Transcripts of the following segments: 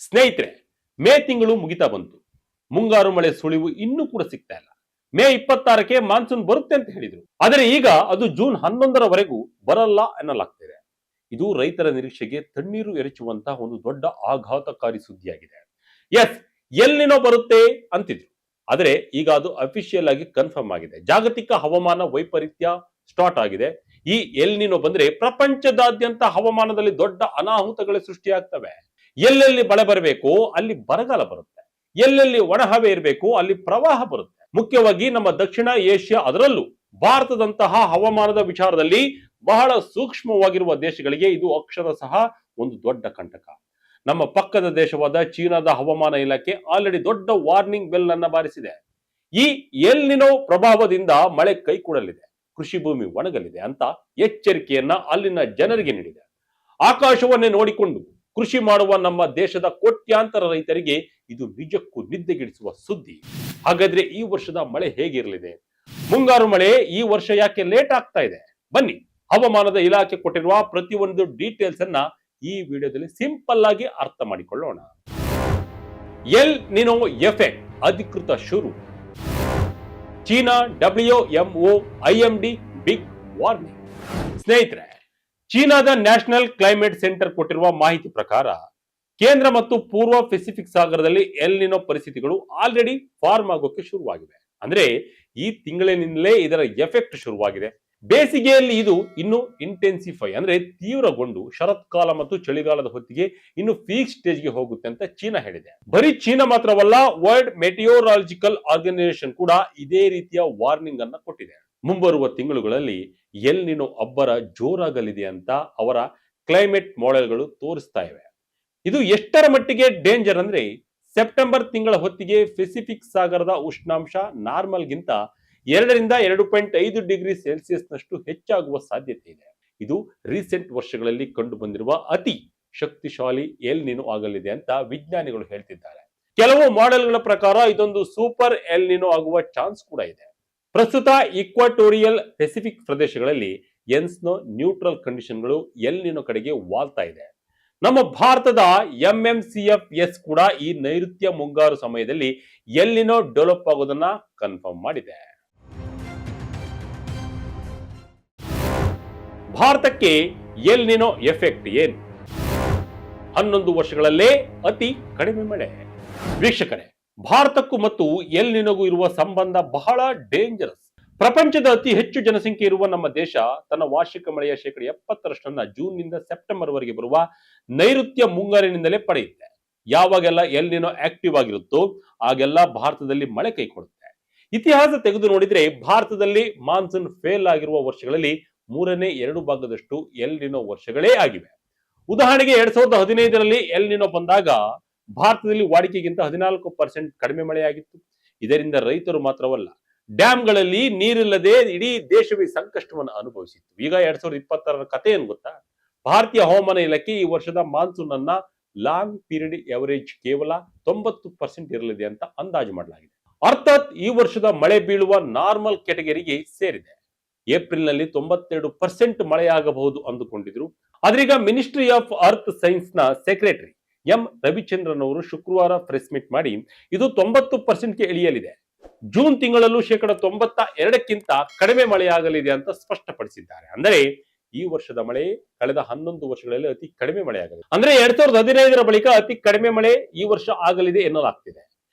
ಸ್ನೇಹಿತರೆ, ಮೇ ತಿಂಗಳು ಮುಗಿತಾ ಬಂತು. ಮುಂಗಾರು ಮಳೆ ಸುಳಿವು ಇನ್ನೂ ಕೂಡ ಸಿಗ್ತಾ ಇಲ್ಲ. ಮೇ 26ಕ್ಕೆ ಮಾನ್ಸೂನ್ ಬರುತ್ತೆ ಅಂತ ಹೇಳಿದ್ರು. ಆದರೆ ಈಗ ಅದು ಜೂನ್ 11ರವರೆಗೂ ಬರಲ್ಲ ಎನ್ನಲಾಗ್ತಿದೆ. ಇದು ರೈತರ ನಿರೀಕ್ಷೆಗೆ ತಣ್ಣೀರು ಎರಚುವಂತಹ ಒಂದು ದೊಡ್ಡ ಆಘಾತಕಾರಿ ಸುದ್ದಿಯಾಗಿದೆ. ಎಸ್, ಎಲ್ ನಿನೋ ಬರುತ್ತೆ ಅಂತಿದ್ರು, ಆದರೆ ಈಗ ಅದು ಅಫಿಷಿಯಲ್ ಆಗಿ ಕನ್ಫರ್ಮ್ ಆಗಿದೆ. ಜಾಗತಿಕ ಹವಾಮಾನ ವೈಪರೀತ್ಯ ಸ್ಟಾರ್ಟ್ ಆಗಿದೆ. ಈ ಎಲ್ ನಿನೋ ಬಂದ್ರೆ ಪ್ರಪಂಚದಾದ್ಯಂತ ಹವಾಮಾನದಲ್ಲಿ ದೊಡ್ಡ ಅನಾಹುತಗಳು ಸೃಷ್ಟಿಯಾಗ್ತವೆ. ಎಲ್ಲೆಲ್ಲಿ ಮಳೆ ಬರಬೇಕು ಅಲ್ಲಿ ಬರಗಾಲ ಬರುತ್ತೆ, ಎಲ್ಲೆಲ್ಲಿ ಒಣಹವೆ ಇರಬೇಕು ಅಲ್ಲಿ ಪ್ರವಾಹ ಬರುತ್ತೆ. ಮುಖ್ಯವಾಗಿ ನಮ್ಮ ದಕ್ಷಿಣ ಏಷ್ಯಾ, ಅದರಲ್ಲೂ ಭಾರತದಂತಹ ಹವಾಮಾನದ ವಿಚಾರದಲ್ಲಿ ಬಹಳ ಸೂಕ್ಷ್ಮವಾಗಿರುವ ದೇಶಗಳಿಗೆ ಇದು ಅಕ್ಷರಶಃ ಒಂದು ದೊಡ್ಡ ಕಂಟಕ. ನಮ್ಮ ಪಕ್ಕದ ದೇಶವಾದ ಚೀನಾದ ಹವಾಮಾನ ಇಲಾಖೆ ಆಲ್ರೆಡಿ ದೊಡ್ಡ ವಾರ್ನಿಂಗ್ ಬೆಲ್ ಅನ್ನ ಬಾರಿಸಿದೆ. ಈ ಎಲ್ ನಿನೋ ಪ್ರಭಾವದಿಂದ ಮಳೆ ಕೈಕೊಡಲಿದೆ, ಕೃಷಿ ಭೂಮಿ ಒಣಗಲಿದೆ ಅಂತ ಎಚ್ಚರಿಕೆಯನ್ನ ಅಲ್ಲಿನ ಜನರಿಗೆ ನೀಡಿದೆ. ಆಕಾಶವನ್ನೇ ನೋಡಿಕೊಂಡು ಕೃಷಿ ಮಾಡುವ ನಮ್ಮ ದೇಶದ ಕೋಟ್ಯಾಂತರ ರೈತರಿಗೆ ಇದು ನಿಜಕ್ಕೂ ನಿದ್ದೆಗೆಡಿಸುವ ಸುದ್ದಿ. ಹಾಗಾದ್ರೆ ಈ ವರ್ಷದ ಮಳೆ ಹೇಗಿರಲಿದೆ? ಮುಂಗಾರು ಮಳೆ ಈ ವರ್ಷ ಯಾಕೆ ಲೇಟ್ ಆಗ್ತಾ ಇದೆ? ಬನ್ನಿ, ಹವಾಮಾನದ ಇಲಾಖೆ ಕೊಟ್ಟಿರುವ ಪ್ರತಿಯೊಂದು ಡೀಟೇಲ್ಸ್ ಅನ್ನ ಈ ವಿಡಿಯೋದಲ್ಲಿ ಸಿಂಪಲ್ ಆಗಿ ಅರ್ಥ ಮಾಡಿಕೊಳ್ಳೋಣ. ಎಲ್ ನಿನೋ ಎಫೆಕ್ಟ್ ಅಧಿಕೃತ ಶುರು. China WMO IMD big warning. ಸ್ನೇಹಿತರೆ, ಚೀನಾದ ನ್ಯಾಷನಲ್ ಕ್ಲೈಮೇಟ್ ಸೆಂಟರ್ ಕೊಟ್ಟಿರುವ ಮಾಹಿತಿ ಪ್ರಕಾರ ಕೇಂದ್ರ ಮತ್ತು ಪೂರ್ವ ಪೆಸಿಫಿಕ್ ಸಾಗರದಲ್ಲಿ ಎಲ್ ನಿನೋ ಪರಿಸ್ಥಿತಿಗಳು ಆಲ್ರೆಡಿ ಫಾರ್ಮ್ ಆಗೋಕೆ ಶುರುವಾಗಿವೆ. ಅಂದ್ರೆ ಈ ತಿಂಗಳಿನಿಂದಲೇ ಇದರ ಎಫೆಕ್ಟ್ ಶುರುವಾಗಿದೆ. ಬೇಸಿಗೆಯಲ್ಲಿ ಇದು ಇನ್ನು ಇಂಟೆನ್ಸಿಫೈ ಅಂದ್ರೆ ತೀವ್ರಗೊಂಡು ಶರತ್ಕಾಲ ಮತ್ತು ಚಳಿಗಾಲದ ಹೊತ್ತಿಗೆ ಇನ್ನು ಪೀಕ್ ಸ್ಟೇಜ್ಗೆ ಹೋಗುತ್ತೆ ಅಂತ ಚೀನಾ ಹೇಳಿದೆ. ಬರೀ ಚೀನಾ ಮಾತ್ರವಲ್ಲ, ವರ್ಲ್ಡ್ ಮೆಟಿಯೋರಾಲಜಿಕಲ್ ಆರ್ಗನೈಸೇಷನ್ ಕೂಡ ಇದೇ ರೀತಿಯ ವಾರ್ನಿಂಗ್ ಅನ್ನ ಕೊಟ್ಟಿದೆ. ಮುಂಬರುವ ತಿಂಗಳುಗಳಲ್ಲಿ ಎಲ್ ನಿನೋ ಅಬ್ಬರ ಜೋರಾಗಲಿದೆ ಅಂತ ಅವರ ಕ್ಲೈಮೇಟ್ ಮಾಡೆಲ್ಗಳು ತೋರಿಸ್ತಾ ಇವೆ. ಇದು ಎಷ್ಟರ ಮಟ್ಟಿಗೆ ಡೇಂಜರ್ ಅಂದ್ರೆ, ಸೆಪ್ಟೆಂಬರ್ ತಿಂಗಳ ಹೊತ್ತಿಗೆ ಪೆಸಿಫಿಕ್ ಸಾಗರದ ಉಷ್ಣಾಂಶ ನಾರ್ಮಲ್ಗಿಂತ 2ರಿಂದ 2.5 ಡಿಗ್ರಿ ಸೆಲ್ಸಿಯಸ್ ನಷ್ಟು ಹೆಚ್ಚಾಗುವ ಸಾಧ್ಯತೆ ಇದೆ. ಇದು ರೀಸೆಂಟ್ ವರ್ಷಗಳಲ್ಲಿ ಕಂಡು ಬಂದಿರುವ ಅತಿ ಶಕ್ತಿಶಾಲಿ ಎಲ್ ನಿನೋ ಆಗಲಿದೆ ಅಂತ ವಿಜ್ಞಾನಿಗಳು ಹೇಳ್ತಿದ್ದಾರೆ. ಕೆಲವು ಮಾಡೆಲ್ಗಳ ಪ್ರಕಾರ ಇದೊಂದು ಸೂಪರ್ ಎಲ್ ನಿನೋ ಆಗುವ ಚಾನ್ಸ್ ಕೂಡ ಇದೆ. ಪ್ರಸ್ತುತ ಈಕ್ವಾಟೋರಿಯಲ್ ಪೆಸಿಫಿಕ್ ಪ್ರದೇಶಗಳಲ್ಲಿ ಎನ್ಸ್ನೋ ನ್ಯೂಟ್ರಲ್ ಕಂಡೀಷನ್ಗಳು ಎಲ್ ನಿನೋ ಕಡೆಗೆ ವಾಲ್ತಾ ಇದೆ. ನಮ್ಮ ಭಾರತದ MMCFS ಕೂಡ ಈ ನೈಋತ್ಯ ಮುಂಗಾರು ಸಮಯದಲ್ಲಿ ಎಲ್ ನಿನೋ ಡೆವಲಪ್ ಆಗೋದನ್ನ ಕನ್ಫರ್ಮ್ ಮಾಡಿದೆ. ಭಾರತಕ್ಕೆ ಎಲ್ ನಿನೋ ಎಫೆಕ್ಟ್ ಏನು? 11 ವರ್ಷಗಳಲ್ಲೇ ಅತಿ ಕಡಿಮೆ ಮಳೆ. ವೀಕ್ಷಕರೇ, ಭಾರತಕ್ಕೂ ಮತ್ತು ಎಲ್ ನಿನೋಗೂ ಇರುವ ಸಂಬಂಧ ಬಹಳ ಡೇಂಜರಸ್. ಪ್ರಪಂಚದ ಅತಿ ಹೆಚ್ಚು ಜನಸಂಖ್ಯೆ ಇರುವ ನಮ್ಮ ದೇಶ ತನ್ನ ವಾರ್ಷಿಕ ಮಳೆಯ 70% ಜೂನ್ ನಿಂದ ಸೆಪ್ಟೆಂಬರ್ ವರೆಗೆ ಬರುವ ನೈಋತ್ಯ ಮುಂಗಾರಿನಿಂದಲೇ ಪಡೆಯುತ್ತೆ. ಯಾವಾಗೆಲ್ಲ ಎಲ್ ನಿನೋ ಆಕ್ಟಿವ್ ಆಗಿರುತ್ತೋ ಆಗೆಲ್ಲ ಭಾರತದಲ್ಲಿ ಮಳೆ ಕೈ ಕೊಡುತ್ತೆ. ಇತಿಹಾಸ ತೆಗೆದು ನೋಡಿದ್ರೆ ಭಾರತದಲ್ಲಿ ಮಾನ್ಸೂನ್ ಫೇಲ್ ಆಗಿರುವ ವರ್ಷಗಳಲ್ಲಿ 2/3 ಭಾಗದಷ್ಟು ಎಲ್ ನಿನೋ ವರ್ಷಗಳೇ ಆಗಿವೆ. ಉದಾಹರಣೆಗೆ 2015ರಲ್ಲಿ ಎಲ್ ನಿನೋ ಬಂದಾಗ ಭಾರತದಲ್ಲಿ ವಾಡಿಕೆಗಿಂತ 14% ಕಡಿಮೆ ಮಳೆಯಾಗಿತ್ತು. ಇದರಿಂದ ರೈತರು ಮಾತ್ರವಲ್ಲ, ಡ್ಯಾಂಗಳಲ್ಲಿ ನೀರಿಲ್ಲದೆ ಇಡೀ ದೇಶವೇ ಸಂಕಷ್ಟವನ್ನು ಅನುಭವಿಸಿತ್ತು. ಈಗ 2026ರ ಕಥೆ ಏನು ಗೊತ್ತಾ? ಭಾರತೀಯ ಹವಾಮಾನ ಇಲಾಖೆ ಈ ವರ್ಷದ ಮಾನ್ಸೂನ್ ಅನ್ನ ಲಾಂಗ್ ಪೀರಿಯಡ್ ಎವರೇಜ್ ಕೇವಲ 90% ಇರಲಿದೆ ಅಂತ ಅಂದಾಜು ಮಾಡಲಾಗಿದೆ. ಅರ್ಥಾತ್ ಈ ವರ್ಷದ ಮಳೆ ಬೀಳುವ ನಾರ್ಮಲ್ ಕ್ಯಾಟಗರಿಗೆ ಸೇರಿದೆ. ಏಪ್ರಿಲ್ ನಲ್ಲಿ 92% ಮಳೆಯಾಗಬಹುದು ಅಂದುಕೊಂಡಿದ್ರು. ಆದ್ರೀಗ ಮಿನಿಸ್ಟ್ರಿ ಆಫ್ ಅರ್ತ್ ಸೈನ್ಸ್ ನ ಸೆಕ್ರೆಟರಿ ಎಂ ರವಿಚಂದ್ರನ್ ಅವರು ಶುಕ್ರವಾರ ಪ್ರೆಸ್ ಮೀಟ್ ಮಾಡಿ ಇದು 90%ಗೆ ಇಳಿಯಲಿದೆ. ಜೂನ್ ತಿಂಗಳಲ್ಲೂ 92%ಕ್ಕಿಂತ ಕಡಿಮೆ ಮಳೆಯಾಗಲಿದೆ ಅಂತ ಸ್ಪಷ್ಟಪಡಿಸಿದ್ದಾರೆ. ಅಂದರೆ ಈ ವರ್ಷದ ಮಳೆ ಕಳೆದ 11 ವರ್ಷಗಳಲ್ಲಿ ಅತಿ ಕಡಿಮೆ ಮಳೆಯಾಗಲಿದೆ. ಅಂದ್ರೆ 2015ರ ಬಳಿಕ ಅತಿ ಕಡಿಮೆ ಮಳೆ ಈ ವರ್ಷ ಆಗಲಿದೆ ಎನ್ನಲಾಗ್ತಿದೆ.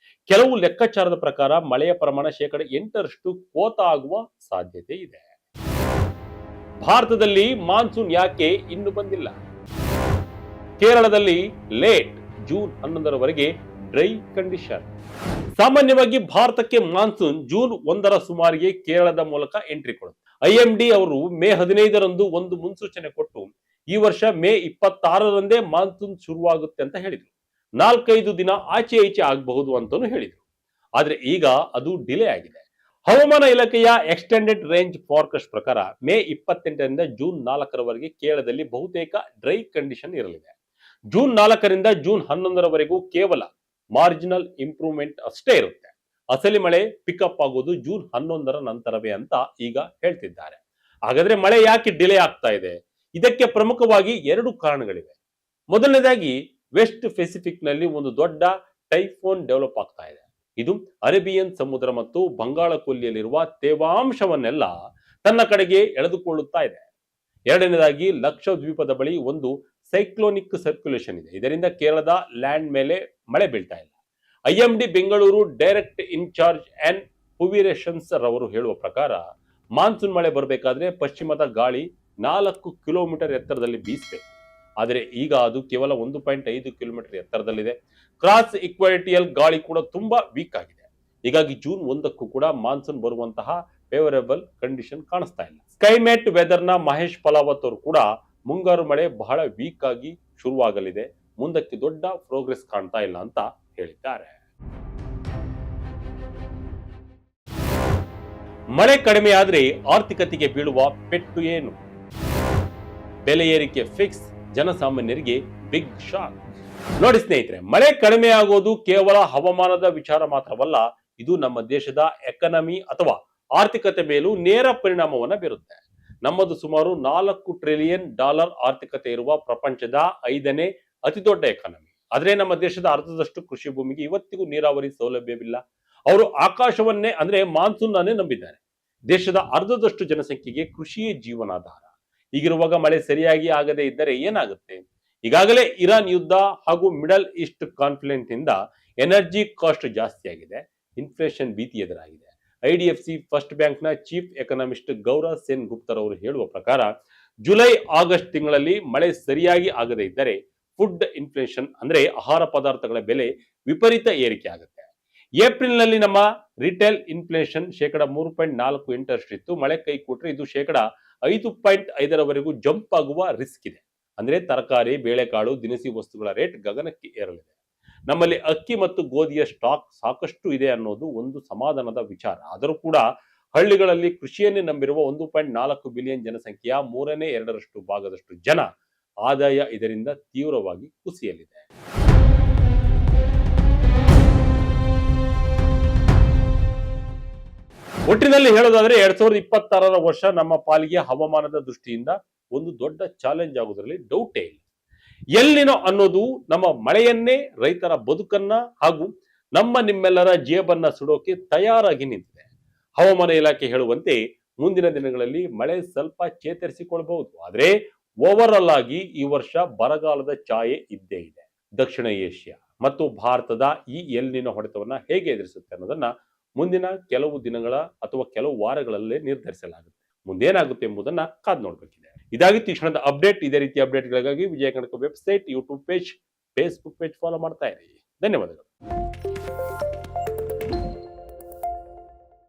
ಕೆಲವು ಲೆಕ್ಕಾಚಾರದ ಪ್ರಕಾರ ಮಳೆಯ ಪ್ರಮಾಣ 8% ಕೋತ ಆಗುವ ಸಾಧ್ಯತೆ ಇದೆ. ಭಾರತದಲ್ಲಿ ಮಾನ್ಸೂನ್ ಯಾಕೆ ಇನ್ನು ಬಂದಿಲ್ಲ? ಕೇರಳದಲ್ಲಿ ಲೇಟ್, ಜೂನ್ 11ರವರೆಗೆ ಡ್ರೈ ಕಂಡೀಷನ್. ಸಾಮಾನ್ಯವಾಗಿ ಭಾರತಕ್ಕೆ ಮಾನ್ಸೂನ್ ಜೂನ್ 1ರ ಸುಮಾರಿಗೆ ಕೇರಳದ ಮೂಲಕ ಎಂಟ್ರಿ ಕೊಡುತ್ತೆ. IMD ಅವರು ಮೇ 15ರಂದು ಒಂದು ಮುನ್ಸೂಚನೆ ಕೊಟ್ಟು ಈ ವರ್ಷ ಮೇ 26ರಂದೇ ಮಾನ್ಸೂನ್ ಶುರುವಾಗುತ್ತೆ ಅಂತ ಹೇಳಿದ್ರು. 4-5 ದಿನ ಆಚೆ ಈಚೆ ಆಗಬಹುದು ಅಂತಾನು ಹೇಳಿದ್ರು. ಆದ್ರೆ ಈಗ ಅದು ಡಿಲೇ ಆಗಿದೆ. ಹವಾಮಾನ ಇಲಾಖೆಯ ಎಕ್ಸ್ಟೆಂಡೆಡ್ ರೇಂಜ್ ಫಾರ್ಕಾಸ್ಟ್ ಪ್ರಕಾರ ಮೇ 28ರಿಂದ ಜೂನ್ 4ರವರೆಗೆ ಕೇರಳದಲ್ಲಿ ಬಹುತೇಕ ಡ್ರೈ ಕಂಡೀಷನ್ ಇರಲಿದೆ. ಜೂನ್ 4ರಿಂದ ಜೂನ್ 11ರವರೆಗೂ ಕೇವಲ ಮಾರ್ಜಿನಲ್ ಇಂಪ್ರೂವ್ಮೆಂಟ್ ಅಷ್ಟೇ ಇರುತ್ತೆ. ಅಸಲಿ ಮಳೆ ಪಿಕಪ್ ಆಗೋದು ಜೂನ್ 11ರ ನಂತರವೇ ಅಂತ ಈಗ ಹೇಳ್ತಿದ್ದಾರೆ. ಹಾಗಾದ್ರೆ ಮಳೆ ಯಾಕೆ ಡಿಲೇ ಆಗ್ತಾ ಇದೆ? ಇದಕ್ಕೆ ಪ್ರಮುಖವಾಗಿ 2 ಕಾರಣಗಳಿವೆ. ಮೊದಲನೇದಾಗಿ ವೆಸ್ಟ್ ಪೆಸಿಫಿಕ್ ನಲ್ಲಿ ಒಂದು ದೊಡ್ಡ ಟೈಫೋನ್ ಡೆವಲಪ್ ಆಗ್ತಾ ಇದೆ. ಇದು ಅರೇಬಿಯನ್ ಸಮುದ್ರ ಮತ್ತು ಬಂಗಾಳ ಕೊಲ್ಲಿಯಲ್ಲಿರುವ ತೇವಾಂಶವನ್ನೆಲ್ಲ ತನ್ನ ಕಡೆಗೆ ಎಳೆದುಕೊಳ್ಳುತ್ತಾ ಇದೆ. ಎರಡನೇದಾಗಿ ಲಕ್ಷದ್ವೀಪದ ಬಳಿ ಒಂದು ಸೈಕ್ಲೋನಿಕ್ ಸರ್ಕ್ಯುಲೇಷನ್ ಇದೆ. ಇದರಿಂದ ಕೇರಳದ ಲ್ಯಾಂಡ್ ಮೇಲೆ ಮಳೆ ಬೀಳ್ತಾ ಇಲ್ಲ. IMD Bengaluru direct incharge N ಪುವಿರೇಷನ್ಸ್ ರವರು ಹೇಳುವ ಪ್ರಕಾರ ಮಾನ್ಸೂನ್ ಮಳೆ ಬರಬೇಕಾದ್ರೆ ಪಶ್ಚಿಮದ ಗಾಳಿ 4 ಕಿಲೋಮೀಟರ್ ಎತ್ತರದಲ್ಲಿ ಬೀಸಬೇಕು. ಆದರೆ ಈಗ ಅದು ಕೇವಲ 1.5 ಕಿಲೋಮೀಟರ್ ಎತ್ತರದಲ್ಲಿದೆ. ಕ್ರಾಸ್ ಇಕ್ವಾಟಿಯಲ್ ಗಾಳಿ ಕೂಡ ತುಂಬಾ ವೀಕ್ ಆಗಿದೆ. ಹೀಗಾಗಿ ಜೂನ್ 1ಕ್ಕೂ ಕೂಡ ಮಾನ್ಸೂನ್ ಬರುವಂತಹ ಫೇವರೇಬಲ್ ಕಂಡೀಷನ್ ಕಾಣಿಸ್ತಾ ಇಲ್ಲ. ಸ್ಕೈಮೆಟ್ ವೆದರ್ನ ಮಹೇಶ್ ಪಲಾವತ್ ಅವರು ಕೂಡ ಮುಂಗಾರು ಮಳೆ ಬಹಳ ವೀಕ್ ಆಗಿ ಶುರುವಾಗಲಿದೆ, ಮುಂದಕ್ಕೆ ದೊಡ್ಡ ಪ್ರೋಗ್ರೆಸ್ ಕಾಣ್ತಾ ಇಲ್ಲ ಅಂತ ಹೇಳಿದ್ದಾರೆ. ಮಳೆ ಕಡಿಮೆ ಆದ್ರೆ ಆರ್ಥಿಕತೆಗೆ ಬೀಳುವ ಪೆಟ್ಟು ಏನು? ಬೆಲೆ ಏರಿಕೆ ಫಿಕ್ಸ್, ಜನಸಾಮಾನ್ಯರಿಗೆ ಬಿಗ್ ಶಾಕ್. ನೋಡಿ ಸ್ನೇಹಿತರೆ, ಮಳೆ ಕಡಿಮೆ ಆಗೋದು ಕೇವಲ ಹವಾಮಾನದ ವಿಚಾರ ಮಾತ್ರವಲ್ಲ, ಇದು ನಮ್ಮ ದೇಶದ ಎಕಾನಮಿ ಅಥವಾ ಆರ್ಥಿಕತೆ ಮೇಲೂ ನೇರ ಪರಿಣಾಮವನ್ನ ಬೀರುತ್ತೆ. ನಮ್ಮದು ಸುಮಾರು $4 ಟ್ರಿಲಿಯನ್ ಆರ್ಥಿಕತೆ ಇರುವ ಪ್ರಪಂಚದ 5ನೇ ಅತಿ ದೊಡ್ಡ ಎಕಾನಮಿ. ಆದ್ರೆ ನಮ್ಮ ದೇಶದ ಅರ್ಧದಷ್ಟು ಕೃಷಿ ಭೂಮಿಗೆ ಇವತ್ತಿಗೂ ನೀರಾವರಿ ಸೌಲಭ್ಯವಿಲ್ಲ. ಅವರು ಆಕಾಶವನ್ನೇ ಅಂದ್ರೆ ಮಾನ್ಸೂನ್ ಅನ್ನೇ ನಂಬಿದ್ದಾರೆ. ದೇಶದ ಅರ್ಧದಷ್ಟು ಜನಸಂಖ್ಯೆಗೆ ಕೃಷಿಯೇ ಜೀವನಾಧಾರ. ಹೀಗಿರುವಾಗ ಮಳೆ ಸರಿಯಾಗಿ ಆಗದೆ ಇದ್ದರೆ ಏನಾಗುತ್ತೆ? ಈಗಾಗಲೇ ಇರಾನ್ ಯುದ್ಧ ಹಾಗೂ ಮಿಡಲ್ ಈಸ್ಟ್ ಕಾನ್ಫ್ಲಿಕ್ಟ್ ಇಂದ ಎನರ್ಜಿ ಕಾಸ್ಟ್ ಜಾಸ್ತಿ ಆಗಿದೆ, ಇನ್ಫ್ಲೇಷನ್ ಭೀತಿ ಎದುರಾಗಿದೆ. ಐಡಿಎಫ್ಸಿ ಫಸ್ಟ್ ಬ್ಯಾಂಕ್ ನ ಚೀಫ್ ಎಕನಾಮಿಸ್ಟ್ ಗೌರವ್ ಸೇನ್ ಗುಪ್ತರ್ ಅವರು ಹೇಳುವ ಪ್ರಕಾರ ಜುಲೈ ಆಗಸ್ಟ್ ತಿಂಗಳಲ್ಲಿ ಮಳೆ ಸರಿಯಾಗಿ ಆಗದೆ ಇದ್ದರೆ ಫುಡ್ ಇನ್ಫ್ಲೇಷನ್ ಅಂದ್ರೆ ಆಹಾರ ಪದಾರ್ಥಗಳ ಬೆಲೆ ವಿಪರೀತ ಏರಿಕೆ ಆಗುತ್ತೆ. ಏಪ್ರಿಲ್ ನಲ್ಲಿ ನಮ್ಮ ರಿಟೇಲ್ ಇನ್ಫ್ಲೇಷನ್ 3.48 ಇತ್ತು. ಮಳೆ ಕೈ ಕೊಟ್ರೆ ಇದು 5.5 ಜಂಪ್ ಆಗುವ ರಿಸ್ಕ್ ಇದೆ. ಅಂದ್ರೆ ತರಕಾರಿ, ಬೇಳೆಕಾಳು, ದಿನಸಿ ವಸ್ತುಗಳ ರೇಟ್ ಗಗನಕ್ಕೆ ಏರಲಿದೆ. ನಮ್ಮಲ್ಲಿ ಅಕ್ಕಿ ಮತ್ತು ಗೋಧಿಯ ಸ್ಟಾಕ್ ಸಾಕಷ್ಟು ಇದೆ ಅನ್ನೋದು ಒಂದು ಸಮಾಧಾನದ ವಿಚಾರ. ಆದರೂ ಕೂಡ ಹಳ್ಳಿಗಳಲ್ಲಿ ಕೃಷಿಯನ್ನೇ ನಂಬಿರುವ 1.4 ಬಿಲಿಯನ್ ಜನಸಂಖ್ಯೆಯ 2/3 ಭಾಗದಷ್ಟು ಜನ ಆದಾಯ ಇದರಿಂದ ತೀವ್ರವಾಗಿ ಕುಸಿಯಲಿದೆ. ಒಟ್ಟಿನಲ್ಲಿ ಹೇಳೋದಾದ್ರೆ 2026 ವರ್ಷ ನಮ್ಮ ಪಾಲಿಗೆ ಹವಾಮಾನದ ದೃಷ್ಟಿಯಿಂದ ಒಂದು ದೊಡ್ಡ ಚಾಲೆಂಜ್ ಆಗುವುದರಲ್ಲಿ ಡೌಟೇ ಇಲ್ಲ. ಎಲ್ಲಿನೋ ಅನ್ನೋದು ನಮ್ಮ ಮಳೆಯನ್ನೇ, ರೈತರ ಬದುಕನ್ನ ಹಾಗೂ ನಿಮ್ಮೆಲ್ಲರ ಜೇಬನ್ನ ಸುಡೋಕೆ ತಯಾರಾಗಿ ನಿಂತಿದೆ. ಹವಾಮಾನ ಇಲಾಖೆ ಹೇಳುವಂತೆ ಮುಂದಿನ ದಿನಗಳಲ್ಲಿ ಮಳೆ ಸ್ವಲ್ಪ ಚೇತರಿಸಿಕೊಳ್ಳಬಹುದು. ಆದ್ರೆ ಓವರ್ ಆಗಿ ಈ ವರ್ಷ ಬರಗಾಲದ ಛಾಯೆ ಇದ್ದೇ ಇದೆ. ದಕ್ಷಿಣ ಏಷ್ಯಾ ಮತ್ತು ಭಾರತದ ಈ ಎಲ್ನಿನೋ ಹೊಡೆತವನ್ನ ಹೇಗೆ ಎದುರಿಸುತ್ತೆ ಅನ್ನೋದನ್ನ ಮುಂದಿನ ಕೆಲವು ದಿನಗಳ ಅಥವಾ ಕೆಲವು ವಾರಗಳಲ್ಲೇ ನಿರ್ಧರಿಸಲಾಗುತ್ತೆ. ಮುಂದೇನಾಗುತ್ತೆ ಎಂಬುದನ್ನ ಕಾದು ನೋಡಬೇಕಿದೆ. ಇದಾಗಿತ್ತು ಈ ಕ್ಷಣದ ಅಪ್ಡೇಟ್. ಇದೇ ರೀತಿ ಅಪ್ಡೇಟ್ಗಳಿಗಾಗಿ ವಿಜಯ ಕನಕ website, YouTube page, Facebook page follow ಮಾಡ್ತಾ ಇರಿ. ಧನ್ಯವಾದಗಳು.